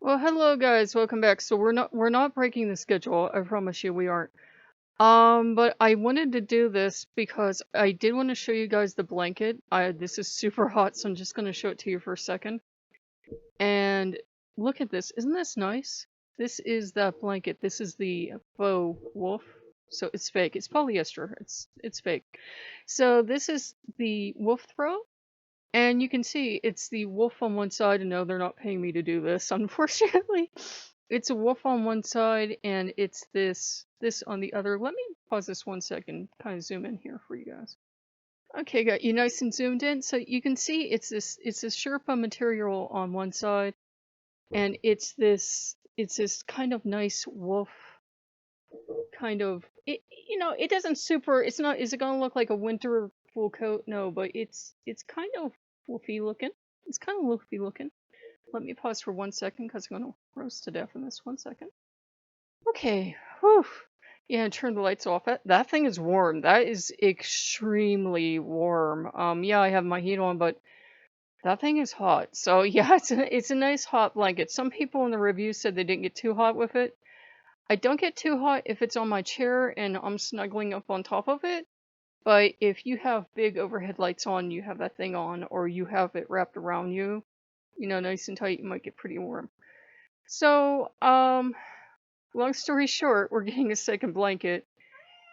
Well, hello guys, welcome back. So we're not breaking the schedule. I promise you we aren't. But I wanted to do this because I did want to show you guys the blanket. This is super hot, so I'm just going to show it to you for a second. And look at this. Isn't this nice? This is that blanket. This is the faux wolf. So it's fake. It's polyester. It's fake. So this is the wolf throw. And you can see it's the wolf on one side, and no, they're not paying me to do this, unfortunately. It's a wolf on one side, and it's this on the other. Let me pause this 1 second, kind of zoom in here for you guys. Okay, got you nice and zoomed in. So you can see it's this Sherpa material on one side, and it's this kind of nice wolf kind of it doesn't super it's not is it gonna look like a winter full coat? No, but it's kind of wolfy looking. It's kind of wolfy looking. Let me pause for 1 second because I'm gonna roast to death in this 1 second. Okay, whew. Yeah, turn the lights off. That thing is warm. That is extremely warm. Yeah, I have my heat on, but that thing is hot. So yeah, it's a nice hot blanket. Some people in the review said they didn't get too hot with it. I don't get too hot if it's on my chair and I'm snuggling up on top of it, but if you have big overhead lights on, you have that thing on, or you have it wrapped around you, nice and tight, you might get pretty warm. So, long story short, we're getting a second blanket.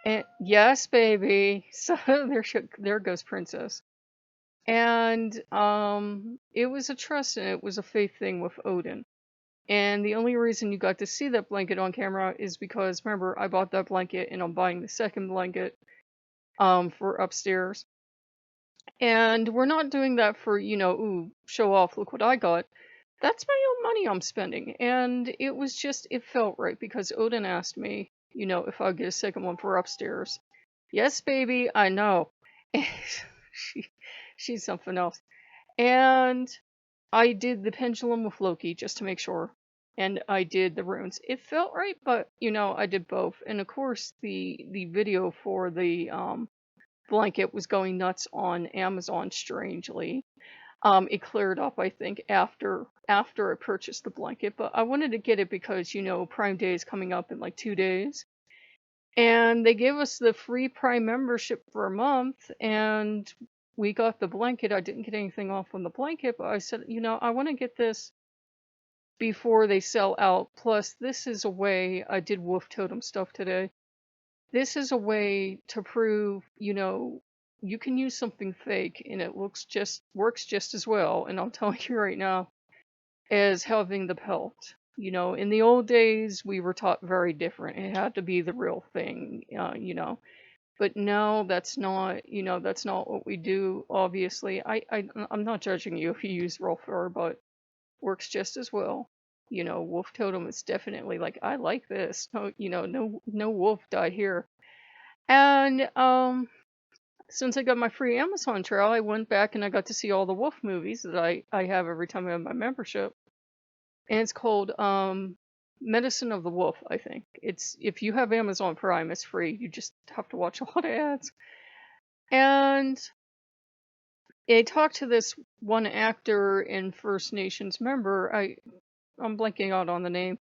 And yes, baby. So there goes Princess. And it was a trust and it was a faith thing with Odin. And the only reason you got to see that blanket on camera is because, remember, I bought that blanket and I'm buying the second blanket for upstairs. And we're not doing that for, ooh, show off, look what I got. That's my own money I'm spending. And it felt right because Odin asked me, if I'd get a second one for upstairs. Yes, baby, I know. she, she's something else. And I did the pendulum with Loki just to make sure. And I did the runes. It felt right, but I did both. And of course the video for the blanket was going nuts on Amazon strangely. It cleared up I think after I purchased the blanket, but I wanted to get it because Prime Day is coming up in like 2 days. And they gave us the free Prime membership for a month, and we got the blanket. I didn't get anything off on the blanket, but I said, I want to get this before they sell out. Plus, this is a way, I did wolf totem stuff today. This is a way to prove, you can use something fake and it works just as well. And I'm telling you right now, as having the pelt. In the old days, we were taught very different. It had to be the real thing, But no, that's not what we do. Obviously, I'm not judging you if you use raw fur, but works just as well. Wolf totem is definitely like I like this. No, no wolf died here. And since I got my free Amazon trial, I went back and I got to see all the wolf movies that I have every time I have my membership. And it's called Medicine of the Wolf, I think. It's if you have Amazon Prime, it's free. You just have to watch a lot of ads. And I talked to this one actor and First Nations member. I'm blanking out on the name,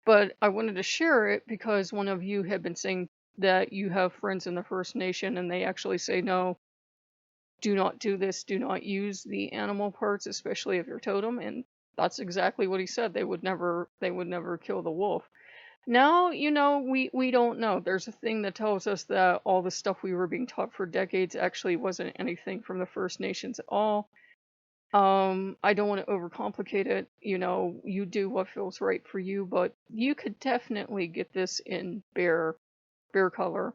but I wanted to share it because one of you had been saying that you have friends in the First Nation and they actually say no, do not do this, do not use the animal parts, especially if you're totem. And that's exactly what he said. They would never kill the wolf. Now, we don't know. There's a thing that tells us that all the stuff we were being taught for decades actually wasn't anything from the First Nations at all. I don't want to overcomplicate it. You do what feels right for you, but you could definitely get this in bear color.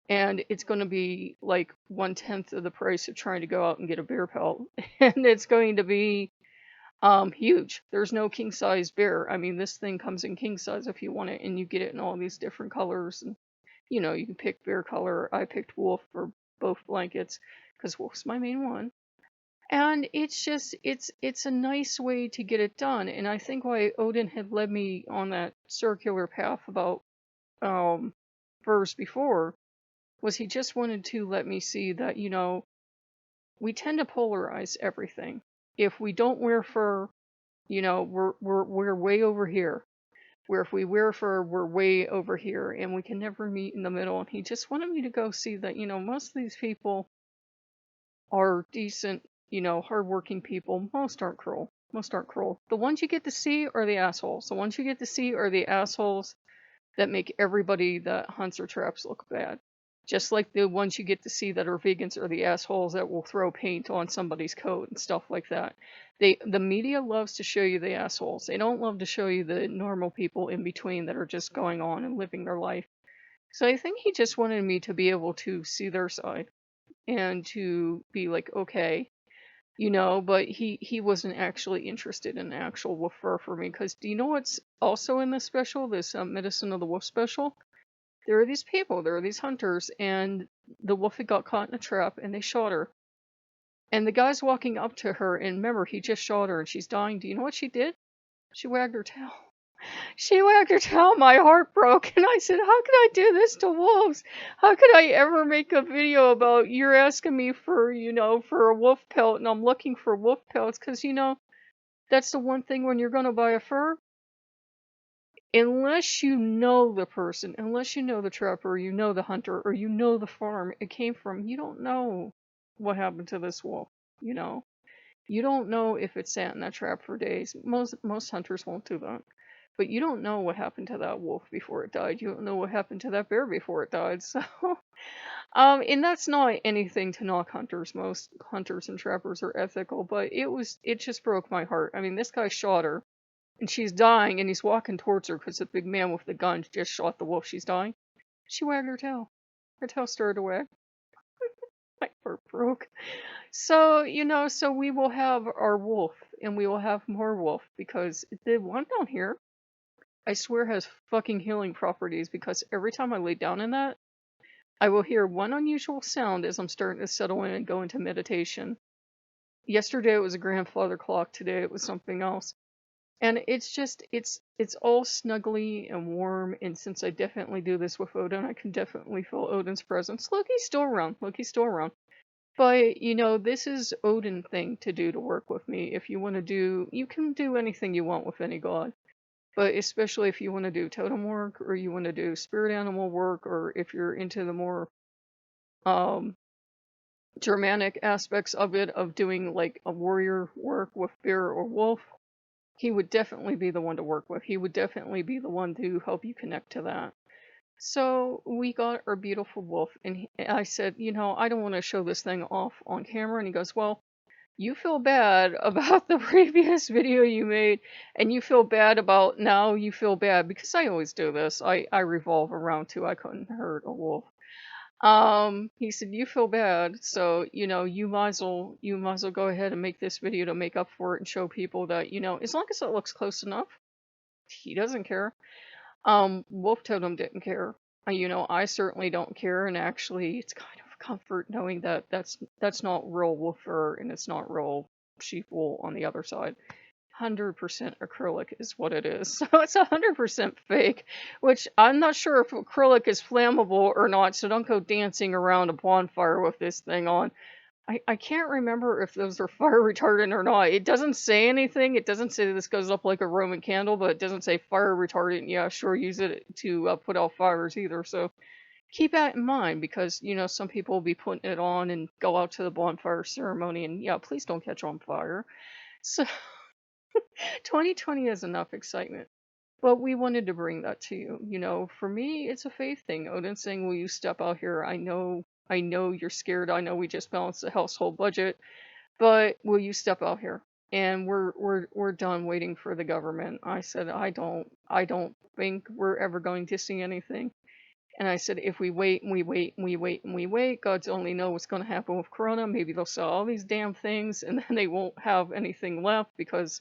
And it's going to be like 1/10 of the price of trying to go out and get a bear pelt. And it's going to be huge. There's no king size bear. I mean, this thing comes in king size if you want it, and you get it in all these different colors. And you can pick bear color. I picked wolf for both blankets because wolf's my main one. And it's just it's a nice way to get it done. And I think why Odin had led me on that circular path about furs before was he just wanted to let me see that we tend to polarize everything. If we don't wear fur, You know, we're way over here. Where if we wear fur, we're way over here, and we can never meet in the middle. And he just wanted me to go see that, you know, most of these people are decent, you know, hardworking people. Most aren't cruel. Most aren't cruel. The ones you get to see are the assholes. The ones you get to see are the assholes that make everybody that hunts or traps look bad. Just like the ones you get to see that are vegans are the assholes that will throw paint on somebody's coat and stuff like that. The media loves to show you the assholes. They don't love to show you the normal people in between that are just going on and living their life. So I think he just wanted me to be able to see their side and to be like, okay, you know, but he wasn't actually interested in actual wolf fur for me. Because do you know what's also in this special, this Medicine of the Wolf special? There are these people, there are these hunters, and the wolf had got caught in a trap, and they shot her. And the guy's walking up to her, and remember, he just shot her, and she's dying. Do you know what she did? She wagged her tail. She wagged her tail, my heart broke, and I said, how could I do this to wolves? How could I ever make a video about, you're asking me for, you know, for a wolf pelt, and I'm looking for wolf pelts, because, you know, that's the one thing when you're going to buy a fur, unless you know the person, unless you know the trapper, you know the hunter, or you know the farm it came from, you don't know what happened to this wolf, you know? You don't know if it sat in that trap for days. Most hunters won't do that. But you don't know what happened to that wolf before it died. You don't know what happened to that bear before it died. So, and that's not anything to knock hunters. Most hunters and trappers are ethical, but it just broke my heart. I mean, this guy shot her, and she's dying, and he's walking towards her because the big man with the gun just shot the wolf. She's dying. She wagged her tail. Her tail started to wag. My heart broke. So, you know, so we will have our wolf, and we will have more wolf, because the one down here, I swear, has fucking healing properties, because every time I lay down in that, I will hear one unusual sound as I'm starting to settle in and go into meditation. Yesterday it was a grandfather clock, today it was something else. And it's just, it's all snuggly and warm, and since I definitely do this with Odin, I can definitely feel Odin's presence. Look, he's still around. Look, he's still around. But, you know, this is Odin thing to do to work with me. If you want to do, you can do anything you want with any god. But especially if you want to do totem work, or you want to do spirit animal work, or if you're into the more um, Germanic aspects of it, of doing like a warrior work with bear or wolf, he would definitely be the one to work with. He would definitely be the one to help you connect to that. So we got our beautiful wolf, and I said, you know, I don't want to show this thing off on camera. And he goes, well, you feel bad about the previous video you made, and you feel bad about now you feel bad, because I always do this. I revolve around too. I couldn't hurt a wolf. He said, you feel bad, so, you know, you might as well go ahead and make this video to make up for it and show people that, you know, as long as it looks close enough, he doesn't care. Wolf Totem didn't care. You know, I certainly don't care, and actually, it's kind of a comfort knowing that that's not real wolf fur, and it's not real sheep wool on the other side. 100% acrylic is what it is. So it's 100% fake, which I'm not sure if acrylic is flammable or not, so don't go dancing around a bonfire with this thing on. I can't remember if those are fire retardant or not. It doesn't say anything. It doesn't say this goes up like a Roman candle, but it doesn't say fire retardant. Yeah, sure, use it to put out fires either. So keep that in mind, because, you know, some people will be putting it on and go out to the bonfire ceremony, and yeah, please don't catch on fire. So 2020 has enough excitement. But we wanted to bring that to you. You know, for me, it's a faith thing. Odin saying, will you step out here? I know you're scared. I know we just balanced the household budget, but will you step out here? And we're done waiting for the government. I said, I don't think we're ever going to see anything. And I said, if we wait and we wait and we wait and we wait, God's only know what's going to happen with Corona. Maybe they'll sell all these damn things, and then they won't have anything left, because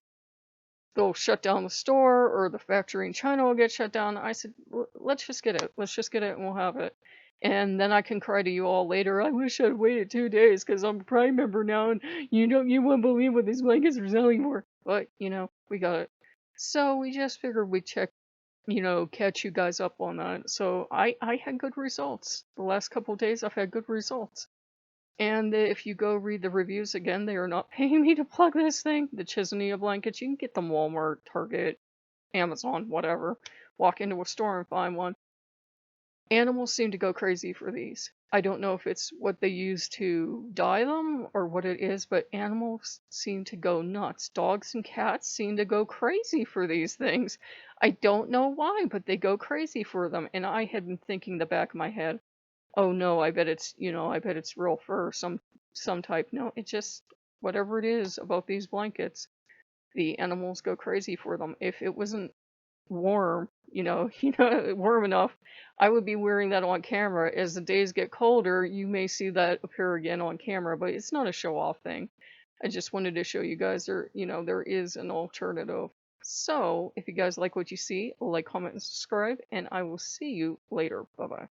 they'll shut down the store, or the factory in China will get shut down. I said, let's just get it. Let's just get it, and we'll have it. And then I can cry to you all later, I wish I'd waited 2 days, because I'm a Prime member now, and you won't believe what these blankets are selling for. But, you know, we got it. So we just figured we'd check, you know, catch you guys up on that. So I had good results. The last couple of days I've had good results. And if you go read the reviews again, they are not paying me to plug this thing. The Chisonia blankets, you can get them Walmart, Target, Amazon, whatever. Walk into a store and find one. Animals seem to go crazy for these. I don't know if it's what they use to dye them or what it is, but animals seem to go nuts. Dogs and cats seem to go crazy for these things. I don't know why, but they go crazy for them. And I had been thinking in the back of my head, oh no, I bet it's, I bet it's real fur, some type. No, it just, whatever it is about these blankets, the animals go crazy for them. If it wasn't warm, warm enough, I would be wearing that on camera. As the days get colder, you may see that appear again on camera, but it's not a show off thing. I just wanted to show you guys there is an alternative. So if you guys like what you see, like, comment, and subscribe, and I will see you later. Bye bye.